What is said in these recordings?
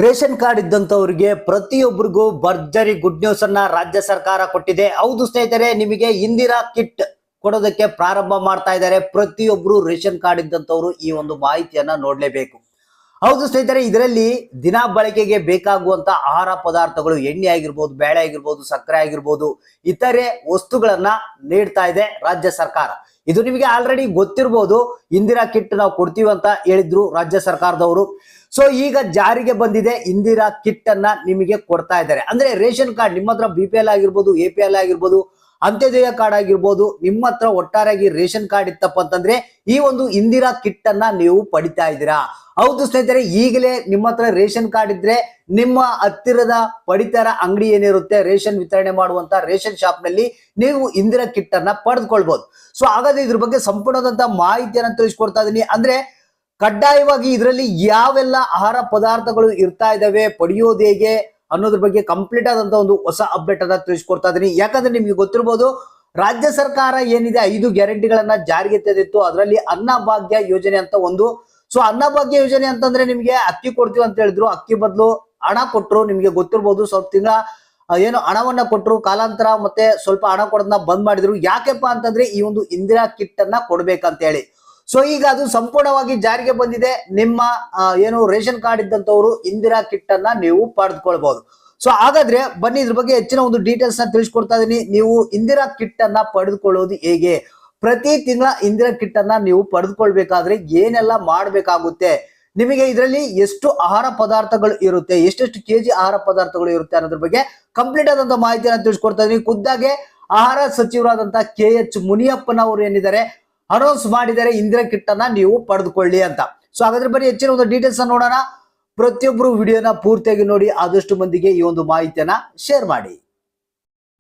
Ration card ಇದ್ದಂತವರಿಗೆ ಪ್ರತಿಯೊಬ್ಬರಿಗೂ ಭರ್ಜರಿ good news ಅನ್ನ ರಾಜ್ಯ ಸರ್ಕಾರ ಕೊಟ್ಟಿದೆ. ಹೌದು ಸ್ನೇಹಿತರೆ, ನಿಮಗೆ ಇಂದಿರಾ ಕಿಟ್ ಕೊಡೋದಕ್ಕೆ ಪ್ರಾರಂಭ ಮಾಡ್ತಾ ಇದ್ದಾರೆ. ಪ್ರತಿಯೊಬ್ಬರು ರೇಷನ್ ಕಾರ್ಡ್ ಇದ್ದಂತವರು ಈ ಒಂದು ಮಾಹಿತಿಯನ್ನ ನೋಡ್ಲೇಬೇಕು. ಹೌದು ಸ್ನೇಹಿತರೆ, ಇದರಲ್ಲಿ ದಿನ ಬಳಕೆಗೆ ಬೇಕಾಗುವಂತ ಆಹಾರ ಪದಾರ್ಥಗಳು, ಎಣ್ಣೆ ಆಗಿರ್ಬೋದು, ಬೇಳೆ ಆಗಿರ್ಬೋದು, ಸಕ್ಕರೆ ಆಗಿರ್ಬೋದು, ಇತರೆ ವಸ್ತುಗಳನ್ನ ನೀಡ್ತಾ ಇದೆ ರಾಜ್ಯ ಸರ್ಕಾರ. ಇದು ನಿಮಗೆ ಆಲ್ರೆಡಿ ಗೊತ್ತಿರ್ಬೋದು. ಇಂದಿರಾ ಕಿಟ್ ನಾವು ಕೊಡ್ತೀವಿ ಅಂತ ಹೇಳಿದ್ರು ರಾಜ್ಯ ಸರ್ಕಾರದವರು. ಸೊ ಈಗ ಜಾರಿಗೆ ಬಂದಿದೆ, ಇಂದಿರಾ ಕಿಟ್ ಅನ್ನ ನಿಮಗೆ ಕೊಡ್ತಾ ಇದ್ದಾರೆ. ಅಂದ್ರೆ ರೇಷನ್ ಕಾರ್ಡ್ ನಿಮ್ಮ ಹತ್ರ BPL ಆಗಿರ್ಬೋದು, APL ಆಗಿರ್ಬೋದು, ಅಂತ್ಯೋದಯ ಕಾರ್ಡ್ ಆಗಿರ್ಬೋದು, ನಿಮ್ಮ ಹತ್ರ ಒಟ್ಟಾರೆಯಾಗಿ ರೇಷನ್ ಕಾರ್ಡ್ ಇತ್ತಪ್ಪ ಅಂತಂದ್ರೆ ಈ ಒಂದು ಇಂದಿರಾ ಕಿಟ್ ಅನ್ನ ನೀವು ಪಡಿತಾ ಇದ್ದೀರಾ. ಹೌದು ಸ್ನೇಹಿತರೆ, ಈಗಲೇ ನಿಮ್ಮ ಹತ್ರ ರೇಷನ್ ಕಾರ್ಡ್ ಇದ್ರೆ ನಿಮ್ಮ ಹತ್ತಿರದ ಪಡಿತರ ಅಂಗಡಿ ಏನಿರುತ್ತೆ, ರೇಷನ್ ವಿತರಣೆ ಮಾಡುವಂತ ರೇಷನ್ ಶಾಪ್ ನಲ್ಲಿ ನೀವು ಇಂದಿರಾ ಕಿಟ್ ಅನ್ನ ಪಡೆದುಕೊಳ್ಬಹುದು. ಸೊ ಹಾಗಾದ್ರೆ ಇದ್ರ ಬಗ್ಗೆ ಸಂಪೂರ್ಣವಾದಂತ ಮಾಹಿತಿಯನ್ನ ತಿಳಿಸ್ಕೊಡ್ತಾ ಇದೀನಿ. ಅಂದ್ರೆ ಕಡ್ಡಾಯವಾಗಿ ಇದರಲ್ಲಿ ಯಾವೆಲ್ಲ ಆಹಾರ ಪದಾರ್ಥಗಳು ಇರ್ತಾ ಇದಾವೆ, ಪಡೆಯೋದು ಹೇಗೆ ಅನ್ನೋದ್ರ ಬಗ್ಗೆ ಕಂಪ್ಲೀಟ್ ಆದಂತ ಒಂದು ಹೊಸ ಅಪ್ಡೇಟ್ ಅನ್ನ ತಿಳಿಸ್ಕೊಡ್ತಾ ಇದೀನಿ. ಯಾಕಂದ್ರೆ ನಿಮ್ಗೆ ಗೊತ್ತಿರಬಹುದು, ರಾಜ್ಯ ಸರ್ಕಾರ ಏನಿದೆ 5 ಗ್ಯಾರಂಟಿಗಳನ್ನ ಜಾರಿಗೆ ತಂದಿತ್ತು. ಅದರಲ್ಲಿ ಅನ್ನಭಾಗ್ಯ ಯೋಜನೆ ಅಂತ ಒಂದು. ಸೊ ಅನ್ನಭಾಗ್ಯ ಯೋಜನೆ ಅಂತಂದ್ರೆ ನಿಮ್ಗೆ ಅಕ್ಕಿ ಕೊಡ್ತೀವಿ ಅಂತ ಹೇಳಿದ್ರು, ಅಕ್ಕಿ ಬದಲು ಹಣ ಕೊಟ್ರು. ನಿಮ್ಗೆ ಗೊತ್ತಿರ್ಬೋದು, ಸ್ವಲ್ಪ ತಿಂಗಳ ಏನು ಹಣವನ್ನ ಕೊಟ್ರು, ಕಾಲಾಂತರ ಮತ್ತೆ ಸ್ವಲ್ಪ ಹಣ ಕೊಡೋದನ್ನ ಬಂದ್ ಮಾಡಿದ್ರು. ಯಾಕೆಪ್ಪ ಅಂತಂದ್ರೆ ಈ ಒಂದು ಇಂದಿರಾ ಕಿಟ್ ಅನ್ನ ಕೊಡ್ಬೇಕಂತ ಹೇಳಿ. ಸೊ ಈಗ ಅದು ಸಂಪೂರ್ಣವಾಗಿ ಜಾರಿಗೆ ಬಂದಿದೆ. ನಿಮ್ಮ ಏನು ರೇಷನ್ ಕಾರ್ಡ್ ಇದ್ದಂತವರು ಇಂದಿರಾ ಕಿಟ್ ಅನ್ನ ನೀವು ಪಡೆದುಕೊಳ್ಬಹುದು. ಸೊ ಹಾಗಾದ್ರೆ ಬನ್ನಿ ಇದ್ರ ಬಗ್ಗೆ ಹೆಚ್ಚಿನ ಒಂದು ಡೀಟೇಲ್ಸ್ ನ ತಿಳಿಸ್ಕೊಡ್ತಾ ಇದೀನಿ. ನೀವು ಇಂದಿರಾ ಕಿಟ್ ಅನ್ನ ಪಡೆದುಕೊಳ್ಳೋದು ಹೇಗೆ, ಪ್ರತಿ ತಿಂಗಳ ಇಂದಿರಾ ಕಿಟ್ ಅನ್ನ ನೀವು ಪಡೆದುಕೊಳ್ಬೇಕಾದ್ರೆ ಏನೆಲ್ಲ ಮಾಡ್ಬೇಕಾಗುತ್ತೆ, ನಿಮಗೆ ಇದರಲ್ಲಿ ಎಷ್ಟು ಆಹಾರ ಪದಾರ್ಥಗಳು ಇರುತ್ತೆ, ಎಷ್ಟೆಷ್ಟು ಕೆಜಿ ಆಹಾರ ಪದಾರ್ಥಗಳು ಇರುತ್ತೆ ಅನ್ನೋದ್ರ ಬಗ್ಗೆ ಕಂಪ್ಲೀಟ್ ಆದಂತ ಮಾಹಿತಿಯನ್ನ ತಿಳಿಸ್ಕೊಡ್ತಾ ಇದೀನಿ. ಖುದ್ದಾಗೆ ಆಹಾರ ಸಚಿವರಾದಂತ KH ಮುನಿಯಪ್ಪನವರು ಏನಿದ್ದಾರೆ ಅನೌನ್ಸ್ ಮಾಡಿದರೆ ಇಂದಿರಾ ಕಿಟ್ ಅನ್ನ ನೀವು ಪಡೆದುಕೊಳ್ಳಿ ಅಂತ. ಸೊ ಹಾಗಾದ್ರೆ ಬರೀ ಹೆಚ್ಚಿನ ಒಂದು ಡೀಟೇಲ್ಸ್ ಅನ್ನ ನೋಡೋಣ. ಪ್ರತಿಯೊಬ್ಬರು ವಿಡಿಯೋನ ಪೂರ್ತಿಯಾಗಿ ನೋಡಿ, ಆದಷ್ಟು ಮಂದಿಗೆ ಈ ಒಂದು ಮಾಹಿತಿಯನ್ನ ಶೇರ್ ಮಾಡಿ.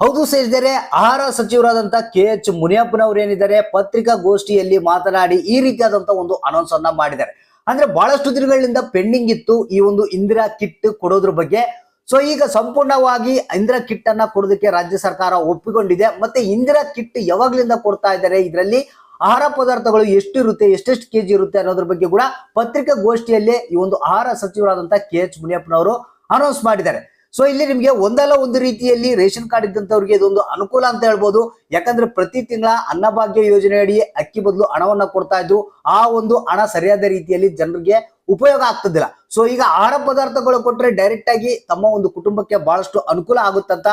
ಹೌದು ಸ್ನೇಹಿತರೆ, ಆಹಾರ ಸಚಿವರಾದಂತ KH ಮುನಿಯಪ್ಪನವರು ಏನಿದ್ದಾರೆ ಪತ್ರಿಕಾಗೋಷ್ಠಿಯಲ್ಲಿ ಮಾತನಾಡಿ ಈ ರೀತಿಯಾದಂತ ಒಂದು ಅನೌನ್ಸ್ ಅನ್ನ ಮಾಡಿದ್ದಾರೆ. ಅಂದ್ರೆ ಬಹಳಷ್ಟು ದಿನಗಳಿಂದ ಪೆಂಡಿಂಗ್ ಇತ್ತು ಈ ಒಂದು ಇಂದಿರಾ ಕಿಟ್ ಕೊಡೋದ್ರ ಬಗ್ಗೆ. ಸೊ ಈಗ ಸಂಪೂರ್ಣವಾಗಿ ಇಂದಿರಾ ಕಿಟ್ ಅನ್ನ ಕೊಡೋದಕ್ಕೆ ರಾಜ್ಯ ಸರ್ಕಾರ ಒಪ್ಪಿಕೊಂಡಿದೆ. ಮತ್ತೆ ಇಂದಿರಾ ಕಿಟ್ ಯಾವಾಗ್ಲಿಂದ ಕೊಡ್ತಾ ಇದ್ದಾರೆ, ಇದರಲ್ಲಿ ಆಹಾರ ಪದಾರ್ಥಗಳು ಎಷ್ಟು ಇರುತ್ತೆ, ಎಷ್ಟೆಷ್ಟು ಕೆಜಿ ಇರುತ್ತೆ ಅನ್ನೋದ್ರ ಬಗ್ಗೆ ಕೂಡ ಪತ್ರಿಕಾಗೋಷ್ಠಿಯಲ್ಲೇ ಈ ಒಂದು ಆಹಾರ ಸಚಿವರಾದಂತ KH ಮುನಿಯಪ್ಪನವರು ಅನೌನ್ಸ್ ಮಾಡಿದ್ದಾರೆ. ಸೊ ಇಲ್ಲಿ ನಿಮ್ಗೆ ಒಂದಲ್ಲ ಒಂದು ರೀತಿಯಲ್ಲಿ ರೇಷನ್ ಕಾರ್ಡ್ ಇದ್ದಂತವ್ರಿಗೆ ಇದೊಂದು ಅನುಕೂಲ ಅಂತ ಹೇಳ್ಬೋದು. ಯಾಕಂದ್ರೆ ಪ್ರತಿ ತಿಂಗಳ ಅನ್ನಭಾಗ್ಯ ಯೋಜನೆಯಡಿ ಅಕ್ಕಿ ಬದಲು ಹಣವನ್ನ ಕೊಡ್ತಾ ಇದ್ರು. ಆ ಒಂದು ಹಣ ಸರಿಯಾದ ರೀತಿಯಲ್ಲಿ ಜನರಿಗೆ ಉಪಯೋಗ ಆಗ್ತದಿಲ್ಲ. ಸೊ ಈಗ ಆಹಾರ ಪದಾರ್ಥಗಳು ಕೊಟ್ರೆ ಡೈರೆಕ್ಟ್ ಆಗಿ ತಮ್ಮ ಒಂದು ಕುಟುಂಬಕ್ಕೆ ಬಹಳಷ್ಟು ಅನುಕೂಲ ಆಗುತ್ತಂತ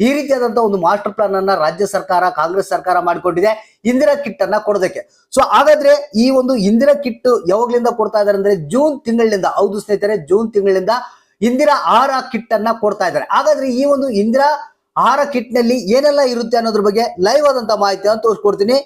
ಈ ರೀತಿಯಾದಂತ ಒಂದು ಮಾಸ್ಟರ್ ಪ್ಲಾನ್ ಅನ್ನ ರಾಜ್ಯ ಸರ್ಕಾರ, ಕಾಂಗ್ರೆಸ್ ಸರ್ಕಾರ ಮಾಡಿಕೊಂಡಿದೆ ಇಂದಿರಾ ಕಿಟ್ ಅನ್ನ ಕೊಡೋದಕ್ಕೆ. ಸೊ ಹಾಗಾದ್ರೆ ಈ ಒಂದು ಇಂದಿರಾ ಕಿಟ್ ಯಾವಾಗ್ಲಿಂದ ಕೊಡ್ತಾ ಇದಾರೆ ಅಂದ್ರೆ ಜೂನ್ ತಿಂಗಳಿಂದ. ಹೌದು ಸ್ನೇಹಿತರೆ, ಜೂನ್ ತಿಂಗಳಿಂದ ಇಂದಿರಾ ಆಹಾರ ಕಿಟ್ ಅನ್ನ ಕೊಡ್ತಾ ಇದ್ದಾರೆ. ಹಾಗಾದ್ರೆ ಈ ಒಂದು ಇಂದಿರಾ ಆಹಾರ ಕಿಟ್ ನಲ್ಲಿ ಏನೆಲ್ಲ ಇರುತ್ತೆ ಅನ್ನೋದ್ರ ಬಗ್ಗೆ ಲೈವ್ ಆದಂತ ಮಾಹಿತಿಯನ್ನು ತೋರಿಸ್ಕೊಡ್ತೀನಿ.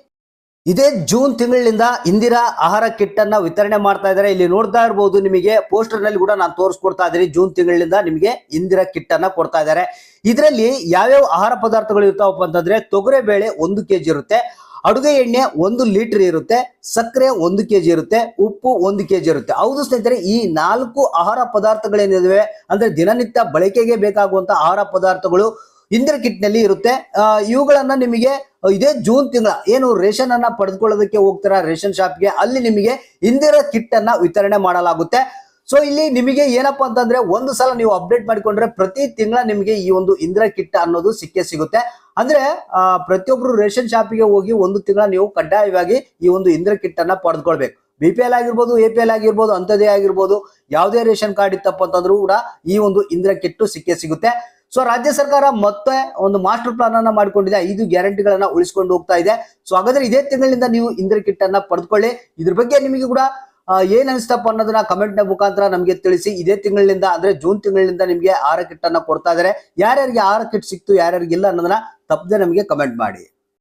ಇದೇ ಜೂನ್ ತಿಂಗಳಿಂದ ಇಂದಿರಾ ಆಹಾರ ಕಿಟ್ ಅನ್ನ ವಿತರಣೆ ಮಾಡ್ತಾ ಇದ್ದಾರೆ. ಇಲ್ಲಿ ನೋಡ್ತಾ ಇರಬಹುದು, ನಿಮಗೆ ಪೋಸ್ಟರ್ ನಲ್ಲಿ ಕೂಡ ನಾನು ತೋರಿಸ್ಕೊಡ್ತಾ ಇದ್ದೀನಿ. ಜೂನ್ ತಿಂಗಳಿಂದ ನಿಮಗೆ ಇಂದಿರಾ ಕಿಟ್ ಅನ್ನ ಕೊಡ್ತಾ ಇದ್ದಾರೆ. ಇದರಲ್ಲಿ ಯಾವ್ಯಾವ ಆಹಾರ ಪದಾರ್ಥಗಳು ಇರ್ತಾವಪ್ಪ ಅಂತಂದ್ರೆ ತೊಗರೆ ಬೇಳೆ 1 kg ಇರುತ್ತೆ, ಅಡುಗೆ ಎಣ್ಣೆ 1 ಲೀಟರ್ ಇರುತ್ತೆ, ಸಕ್ಕರೆ 1 kg ಇರುತ್ತೆ, ಉಪ್ಪು 1 kg ಇರುತ್ತೆ. ಹೌದು ಸ್ನೇಹಿತರೆ, ಈ 4 ಆಹಾರ ಪದಾರ್ಥಗಳೇನಿವೆ ಅಂದ್ರೆ ದಿನನಿತ್ಯ ಬಳಕೆಗೆ ಬೇಕಾಗುವಂತ ಆಹಾರ ಪದಾರ್ಥಗಳು ಇಂದಿರಾ ಕಿಟ್ ನಲ್ಲಿ ಇರುತ್ತೆ. ಇವುಗಳನ್ನ ನಿಮಗೆ ಇದೇ ಜೂನ್ ತಿಂಗಳ ಏನು ರೇಷನ್ ಅನ್ನ ಪಡೆದುಕೊಳ್ಳೋದಕ್ಕೆ ಹೋಗ್ತಾರ ರೇಷನ್ ಶಾಪ್ಗೆ, ಅಲ್ಲಿ ನಿಮಗೆ ಇಂದಿರಾ ಕಿಟ್ ಅನ್ನ ವಿತರಣೆ ಮಾಡಲಾಗುತ್ತೆ. ಸೊ ಇಲ್ಲಿ ನಿಮಗೆ ಏನಪ್ಪಾ ಅಂತಂದ್ರೆ ಒಂದು ಸಲ ನೀವು ಅಪ್ಡೇಟ್ ಮಾಡಿಕೊಂಡ್ರೆ ಪ್ರತಿ ತಿಂಗಳ ನಿಮಗೆ ಈ ಒಂದು ಇಂದಿರಾ ಕಿಟ್ ಅನ್ನೋದು ಸಿಕ್ಕೇ ಸಿಗುತ್ತೆ. ಅಂದ್ರೆ ಪ್ರತಿಯೊಬ್ರು ರೇಷನ್ ಶಾಪಿಗೆ ಹೋಗಿ 1 ತಿಂಗಳ ನೀವು ಕಡ್ಡಾಯವಾಗಿ ಈ ಒಂದು ಇಂದಿರಾ ಕಿಟ್ ಅನ್ನ ಪಡೆದುಕೊಳ್ಬೇಕು. BPL ಆಗಿರ್ಬೋದು, APL ಆಗಿರ್ಬೋದು, ಅಂತ್ಯೋದಯ ಆಗಿರ್ಬೋದು, ಯಾವುದೇ ರೇಷನ್ ಕಾರ್ಡ್ ಇತ್ತಪ್ಪ ಅಂತಂದ್ರೂ ಕೂಡ ಈ ಒಂದು ಇಂದಿರಾ ಕಿಟ್ ಸಿಕ್ಕೇ ಸಿಗುತ್ತೆ. ಸೊ ರಾಜ್ಯ ಸರ್ಕಾರ ಮತ್ತೆ ಒಂದು ಮಾಸ್ಟರ್ ಪ್ಲಾನ್ ಅನ್ನ ಮಾಡಿಕೊಂಡಿದೆ, 5 ಗ್ಯಾರಂಟಿಗಳನ್ನ ಉಳಿಸ್ಕೊಂಡು ಹೋಗ್ತಾ ಇದೆ. ಸೊ ಹಾಗಾದ್ರೆ ಇದೇ ತಿಂಗಳಿಂದ ನೀವು ಇಂದಿರಾ ಕಿಟ್ ಅನ್ನ ಪಡೆದುಕೊಳ್ಳಿ. ಇದ್ರ ಬಗ್ಗೆ ನಿಮಗೆ ಕೂಡ ಏನ್ ಅನಿಸ್ತಪ್ಪ ಅನ್ನೋದನ್ನ ಕಮೆಂಟ್ ನ ಮುಖಾಂತರ ನಮಗೆ ತಿಳಿಸಿ. ಇದೇ ತಿಂಗಳಿಂದ ಅಂದ್ರೆ ಜೂನ್ ತಿಂಗಳಿಂದ ನಿಮ್ಗೆ ಆಹಾರ ಕಿಟ್ ಅನ್ನ ಕೊಡ್ತಾ ಇದ್ದಾರೆ. ಯಾರ್ಯಾರಿಗೆ ಆಹಾರ ಕಿಟ್ ಸಿಕ್ತು, ಯಾರ್ಯಾರಿಗೆ ಇಲ್ಲ ಅನ್ನೋದನ್ನ ತಪ್ಪದೆ ನಮಗೆ ಕಮೆಂಟ್ ಮಾಡಿ.